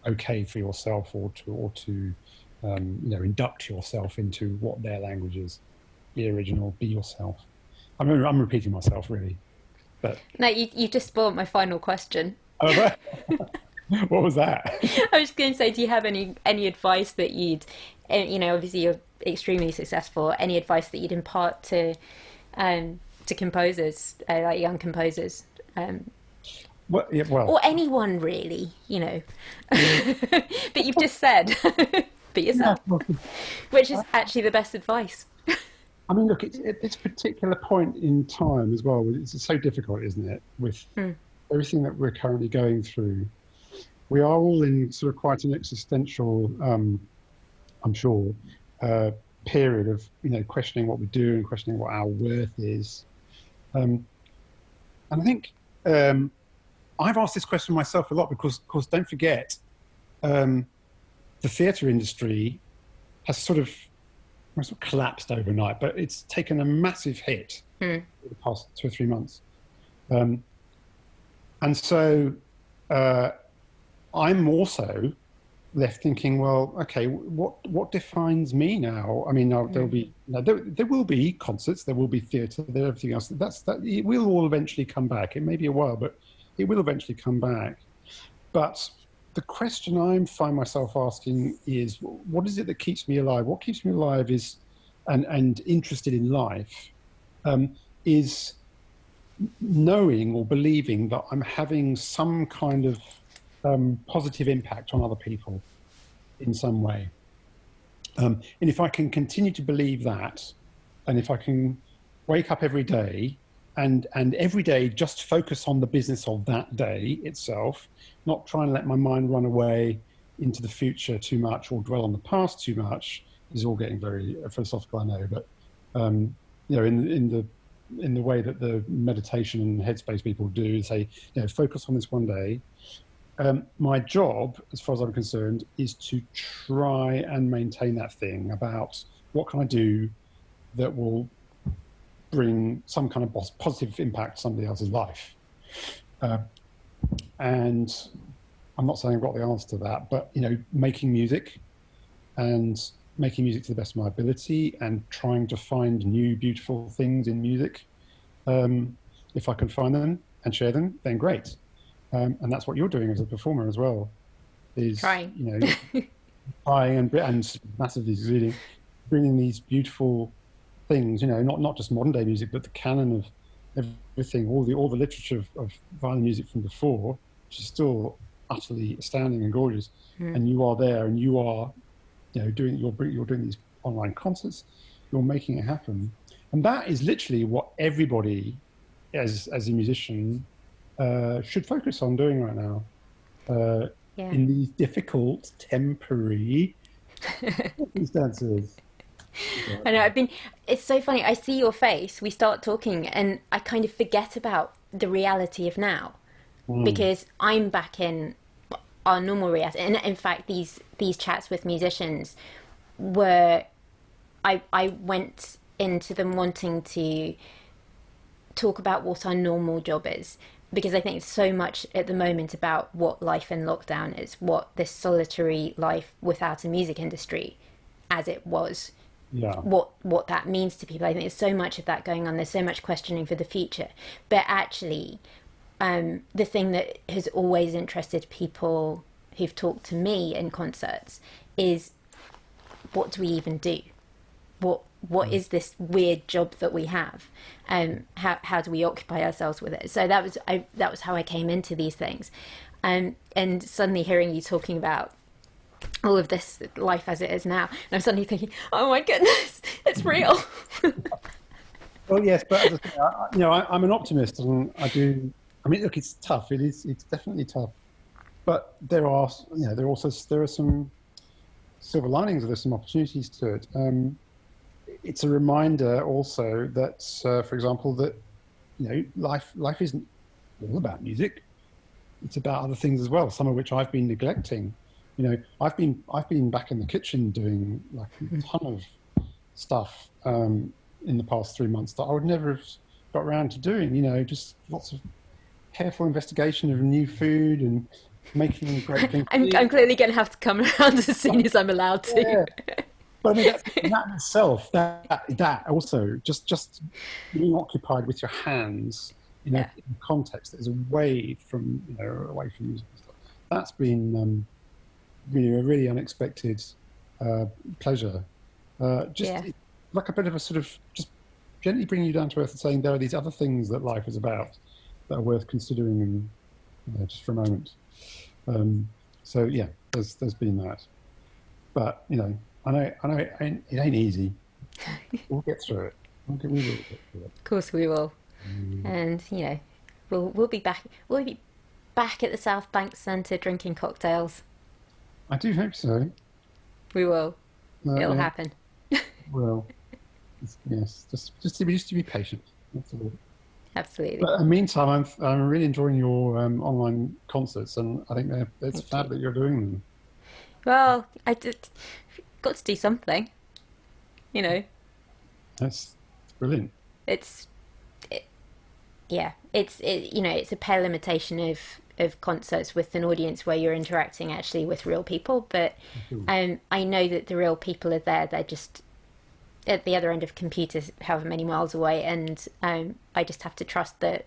okay for yourself, or to induct yourself into what their language is. Be original, be yourself. I'm repeating myself really, but No, you just spoiled my final question. oh, what was that? I was going to say, do you have any advice that obviously you're extremely successful, any advice that you'd impart to composers, like young composers? Well, or anyone really, that you've just said, but yourself, which is actually the best advice. I mean, look, at this particular point in time as well, it's so difficult, isn't it, with everything that we're currently going through. We are all in sort of quite an existential, I'm sure, period of, questioning what we do and questioning what our worth is. And I think I've asked this question myself a lot because, of course, don't forget, the theatre industry has sort of collapsed overnight, but it's taken a massive hit in the past 2 or 3 months. And so I'm also left thinking, well, okay, what defines me now? I mean, there will be concerts, there will be theatre, there everything else. It will all eventually come back. It may be a while, but it will eventually come back. But the question I find myself asking is, what is it that keeps me alive? What keeps me alive is, and interested in life, is knowing or believing that I'm having some kind of positive impact on other people in some way. And if I can continue to believe that, and if I can wake up every day and every day just focus on the business of that day itself, not try and let my mind run away into the future too much or dwell on the past too much. This is all getting very philosophical, I know, but in the way that the meditation and headspace people do, say, focus on this one day. My job, as far as I'm concerned, is to try and maintain that thing about what can I do that will bring some kind of positive impact to somebody else's life. And I'm not saying I've got the answer to that, but making music and making music to the best of my ability and trying to find new beautiful things in music. If I can find them and share them, then great. And that's what you're doing as a performer as well, is, Trying. you know, trying and massively succeeding, bringing these beautiful things, you know, not just modern day music, but the canon of everything, all the literature of violin music from before, which is still utterly astounding and gorgeous. And you are there, and you are, you know, you're doing these online concerts, you're making it happen, and that is literally what everybody, as a musician, should focus on doing right now. In these difficult, temporary circumstances. I know, it's so funny. I see your face, we start talking, and I kind of forget about the reality of now, because I'm back in our normal reality. And in fact, these chats with musicians were, I went into them wanting to talk about what our normal job is, because I think it's so much at the moment about what life in lockdown is, what this solitary life without a music industry as it was, what that means to people. I think there's so much of that going on. There's so much questioning for the future. But actually, the thing that has always interested people who've talked to me in concerts is, what do we even do? What is this weird job that we have? How do we occupy ourselves with it? So that was how I came into these things. And suddenly hearing you talking about all of this life as it is now, and I'm suddenly thinking, oh my goodness, it's real. Well, yes, but as I say, you know, I'm an optimist, and I mean, look, it's tough. It's definitely tough. But there are some silver linings, or there's some opportunities to it. It's a reminder also that, for example, that, you know, life isn't all about music. It's about other things as well, some of which I've been neglecting. You know, I've been back in the kitchen doing like a ton of stuff in the past 3 months that I would never have got around to doing. You know, just lots of careful investigation of new food and making great things. I'm clearly going to have to come around as soon as I'm allowed to. Yeah. But I mean, that in itself, that also, just being occupied with your hands in a context that is away from music and stuff. That's been really a really unexpected pleasure. Like a bit of a sort of just gently bringing you down to earth and saying there are these other things that life is about that are worth considering, and, you know, just for a moment. So yeah, there's been that, but you know. I know it ain't easy. We'll get through it. We will get through it. Of course we will. And, you know, we'll be back. We'll be back at the South Bank Centre drinking cocktails. I do hope so. We will. It'll happen. Well, yes. Just to be patient. That's all. Absolutely. But in the meantime, I'm really enjoying your online concerts, and I think it's fab that you're doing them. Well, got to do something, you know. That's brilliant. It's you know, it's a pale imitation of concerts with an audience where you're interacting actually with real people, but I know that the real people are there. They're just at the other end of computers however many miles away, and I just have to trust that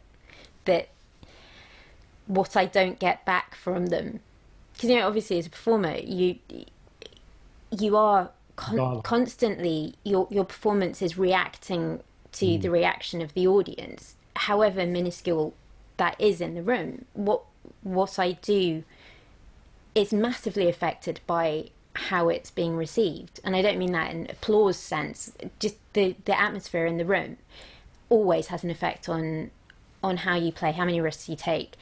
what I don't get back from them, because, you know, obviously as a performer you are constantly, your performance is reacting to the reaction of the audience, however minuscule that is in the room. What I do is massively affected by how it's being received, and I don't mean that in applause sense. Just the atmosphere in the room always has an effect on how you play, how many risks you take,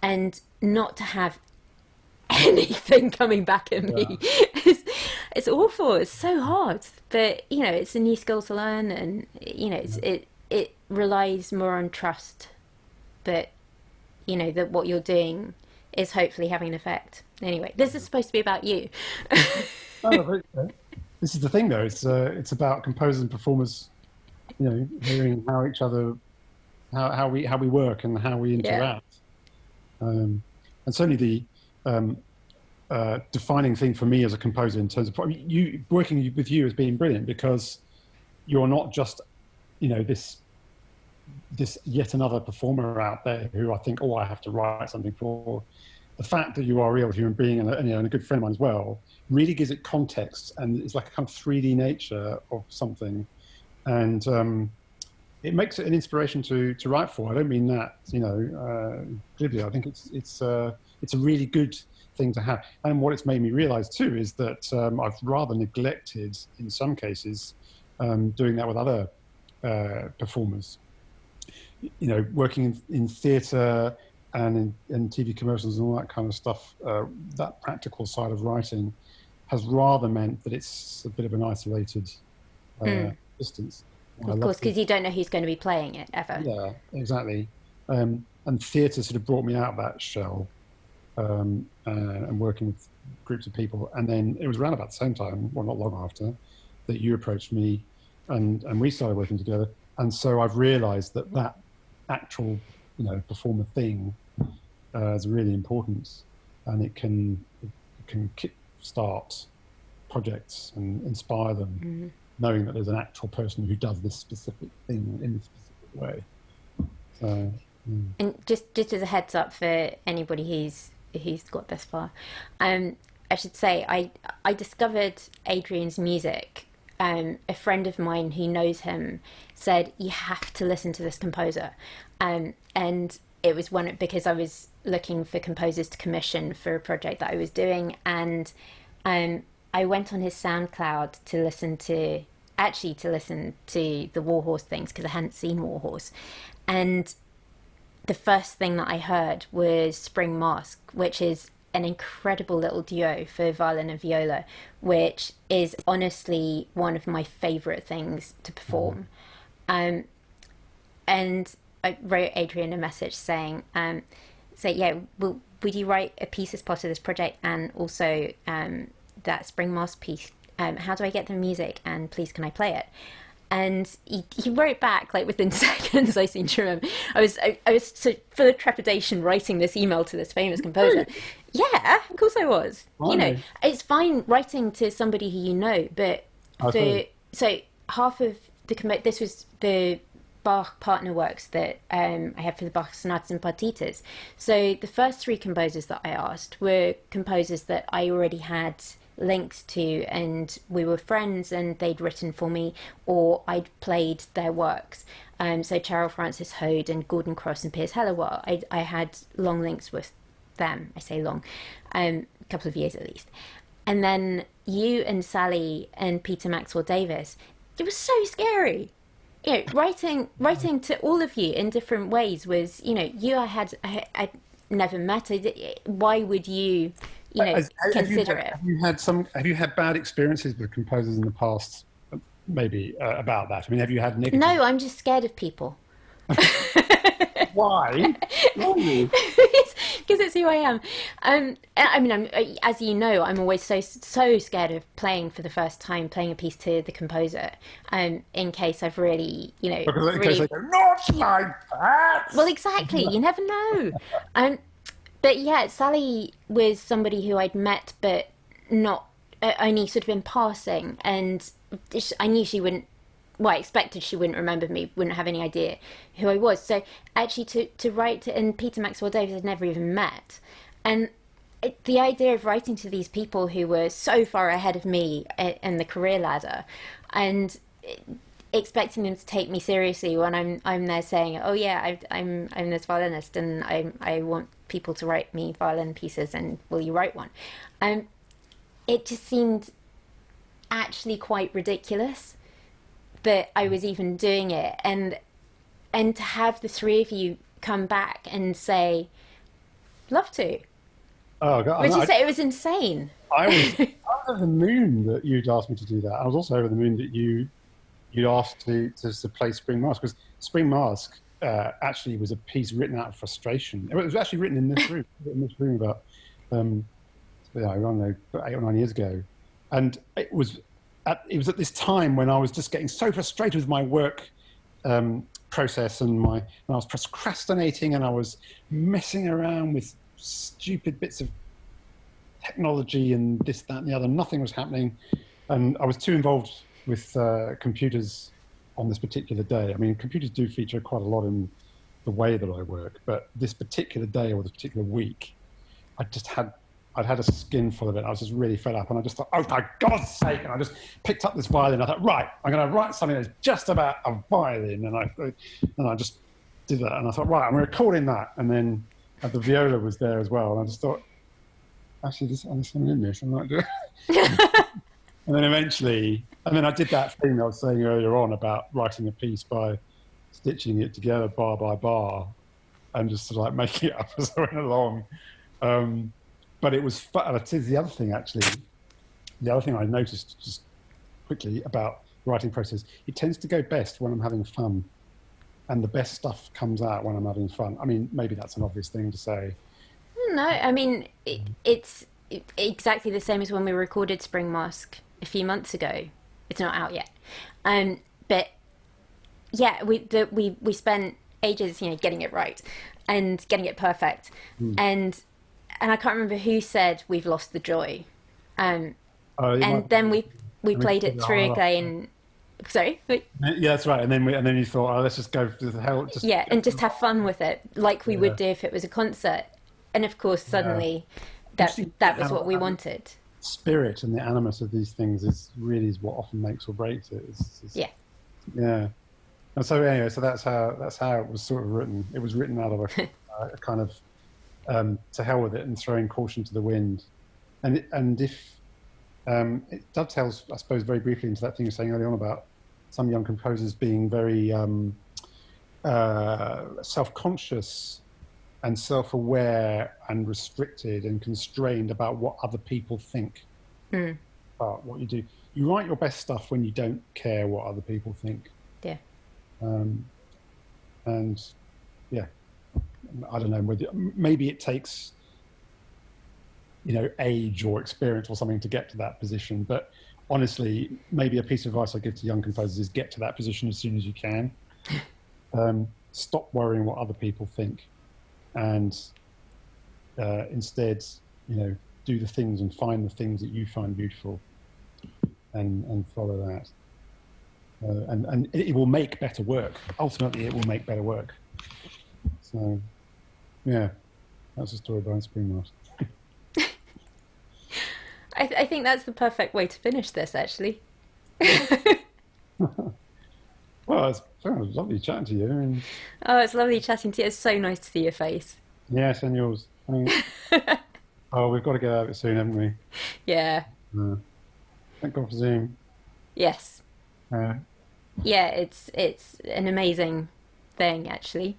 and not to have anything coming back at me it's awful. It's so hard, but, you know, it's a new skill to learn, and, you know, it relies more on trust, but, you know, that what you're doing is hopefully having an effect. Anyway, this is supposed to be about you. This is the thing, though. It's about composers and performers, you know, hearing how each other, how we work and how we interact. And certainly defining thing for me as a composer in terms of you working with you has been brilliant, because you're not just, you know, this yet another performer out there who I think, oh, I have to write something for. The fact that you are a real human being and a good friend of mine as well really gives it context, and it's like a kind of 3D nature of something, and it makes it an inspiration to write for. I don't mean that, you know, glibly. I think it's a really good thing to have. And what it's made me realize too is that I've rather neglected in some cases doing that with other performers. You know, working in theatre and in TV commercials and all that kind of stuff, that practical side of writing has rather meant that it's a bit of an isolated distance. Of course, because you don't know who's going to be playing it ever. Yeah, exactly. And theatre sort of brought me out of that shell, and working with groups of people. And then it was around about the same time, well, not long after, that you approached me, and we started working together. And so I've realised that actual, you know, performer thing is really important, and it can kick-start projects and inspire them, knowing that there's an actual person who does this specific thing in this specific way. So, And just as a heads up for anybody who's got this far, I should say I discovered Adrian's music. A friend of mine who knows him said, you have to listen to this composer, and it was because I was looking for composers to commission for a project that I was doing, and I went on his SoundCloud to listen to the Warhorse things, because I hadn't seen Warhorse, and the first thing that I heard was Spring Mask, which is an incredible little duo for violin and viola, which is honestly one of my favourite things to perform. And I wrote Adrian a message saying, yeah, would you write a piece as part of this project, and also that Spring Mask piece? How do I get the music, and please can I play it? And he wrote back like within seconds. I seem to remember. I was so full of trepidation writing this email to this famous composer. Yeah, of course I was. You know, it's fine writing to somebody who you know, but so half of this was the Bach partner works that I had for the Bach sonatas and partitas. So the first three composers that I asked were composers that I already had links to, and we were friends, and they'd written for me, or I'd played their works. So Cheryl Francis Hode and Gordon Cross and Piers Helliwell, I had long links with them. I say long, a couple of years at least. And then you and Sally and Peter Maxwell Davis, it was so scary. You know, writing to all of you in different ways was, you know, I never met. Why would you? You know, consider it. Have you had bad experiences with composers in the past? Maybe about that. I mean, have you had negative? No, I'm just scared of people. Why? Because it's who I am. I mean, as you know, I'm always so scared of playing for the first time, playing a piece to the composer, in case I've really, you know, because in case they go, not like that. Well, exactly. You never know. But yeah, Sally was somebody who I'd met, but not only sort of in passing, and I knew she wouldn't. Well, I expected she wouldn't remember me, wouldn't have any idea who I was. So actually, to write to, and Peter Maxwell Davis I'd never even met, and the idea of writing to these people who were so far ahead of me in the career ladder, and expecting them to take me seriously when I'm there saying, oh yeah, I'm this violinist, and I want people to write me violin pieces, and will you write one? It just seemed actually quite ridiculous that I was even doing it, and to have the three of you come back and say, love to. Oh God! Would you say it was insane? I was over the moon that you'd asked me to do that. I was also over the moon that you'd asked to play Spring Mask, because Spring Mask actually was a piece written out of frustration. It was actually written in this room, about I don't know, 8 or 9 years ago, and it was at this time when I was just getting so frustrated with my work process, and I was procrastinating, and I was messing around with stupid bits of technology and this, that, and the other. Nothing was happening, and I was too involved with computers on this particular day. I mean, computers do feature quite a lot in the way that I work, but this particular day or this particular week, I'd had a skin full of it. I was just really fed up, and I just thought, oh, for God's sake! And I just picked up this violin. I thought, right, I'm going to write something that's just about a violin, and I just did that. And I thought, right, I'm recording that. And then the viola was there as well, and I just thought, actually, there's something in this. I might do it. And then eventually, I did that thing I was saying earlier on about writing a piece by stitching it together bar by bar, and just sort of like making it up as I went along. But it was fun. The other thing, actually, the other thing I noticed just quickly about writing process, it tends to go best when I'm having fun, and the best stuff comes out when I'm having fun. I mean, maybe that's an obvious thing to say. No, I mean, it's exactly the same as when we recorded Spring Mask a few months ago. It's not out yet. But yeah, we spent ages, getting it right and getting it perfect. And I can't remember who said we've lost the joy. And then we played it through again. Sorry? Yeah, that's right. And then you thought, oh, let's just go to the hell. And just have fun with it, like we would do if it was a concert. And of course, suddenly, that was what we wanted. Spirit and the animus of these things is what often makes or breaks it. Yeah. And so anyway, so that's how it was sort of written. It was written out of a kind of to hell with it and throwing caution to the wind. And if it dovetails, I suppose, very briefly into that thing you were saying earlier on about some young composers being very self-conscious and self-aware and restricted and constrained about what other people think about what you do. You write your best stuff when you don't care what other people think. Yeah. And yeah, I don't know whether maybe it takes age or experience or something to get to that position, but honestly, maybe a piece of advice I give to young composers is get to that position as soon as you can. Stop worrying what other people think, and instead, do the things and find the things that you find beautiful, and follow that. And it will make better work. Ultimately, it will make better work. So, yeah, that's a story behind Spring Mask. I think that's the perfect way to finish this, actually. Well, it's lovely chatting to you. Oh, it's lovely chatting to you. It's so nice to see your face. Yes, and yours. Oh, we've got to get out of it soon, haven't we? Yeah. Thank God for Zoom. Yes. Yeah, it's an amazing thing, actually.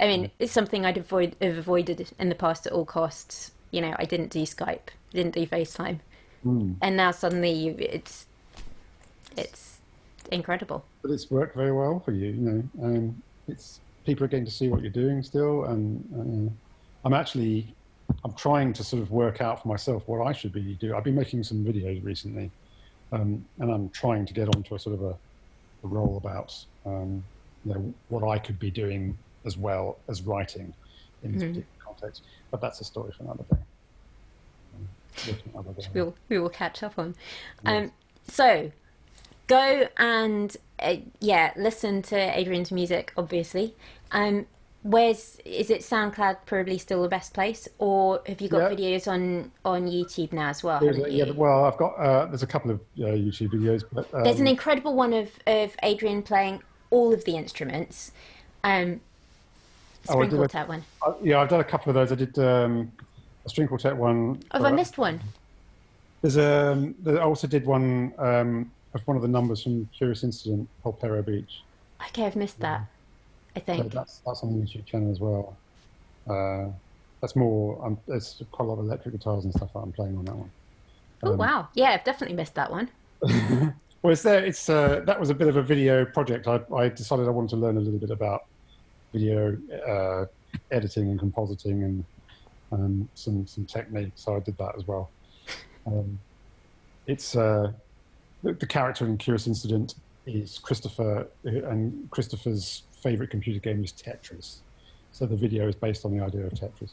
I mean, it's something I'd have avoided in the past at all costs. I didn't do Skype, didn't do FaceTime, and now suddenly it's incredible. But it's worked very well for you, it's people are getting to see what you're doing still, and I'm trying to sort of work out for myself what I should be doing. I've been making some videos recently, and I'm trying to get onto a sort of a role about what I could be doing as well as writing in this particular context. But that's a story for another day. We will catch up on. Yes. So go and listen to Adrian's music, obviously. Is it SoundCloud probably still the best place, or have you got videos on YouTube now as well? Well, I've got there's a couple of YouTube videos, but there's an incredible one of Adrian playing all of the instruments. String quartet one. I've done a couple of those. I did a string quartet one. Have I missed one? I also did one of one of the numbers from Curious Incident, Polperro Beach. Okay, I've missed that. I think that's on the YouTube channel as well. That's more. There's quite a lot of electric guitars and stuff that I'm playing on that one. Oh wow! Yeah, I've definitely missed that one. Well, that was a bit of a video project. I decided I wanted to learn a little bit about video editing and compositing and some technique, so I did that as well. It's the character in Curious Incident is Christopher, and Christopher's favorite computer game is Tetris. So the video is based on the idea of Tetris.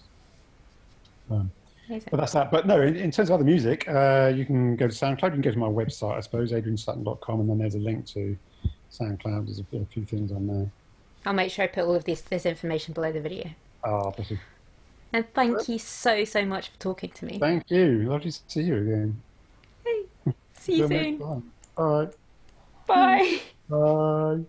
But that's that. But no, in terms of other music, you can go to SoundCloud. You can go to my website, I suppose, adriansutton.com, and then there's a link to SoundCloud. There's a few things on there. I'll make sure I put all of this information below the video. Oh, bless you. And thank you so much for talking to me. Thank you. Lovely to see you again. Hey, see you soon. All right. Bye. Bye.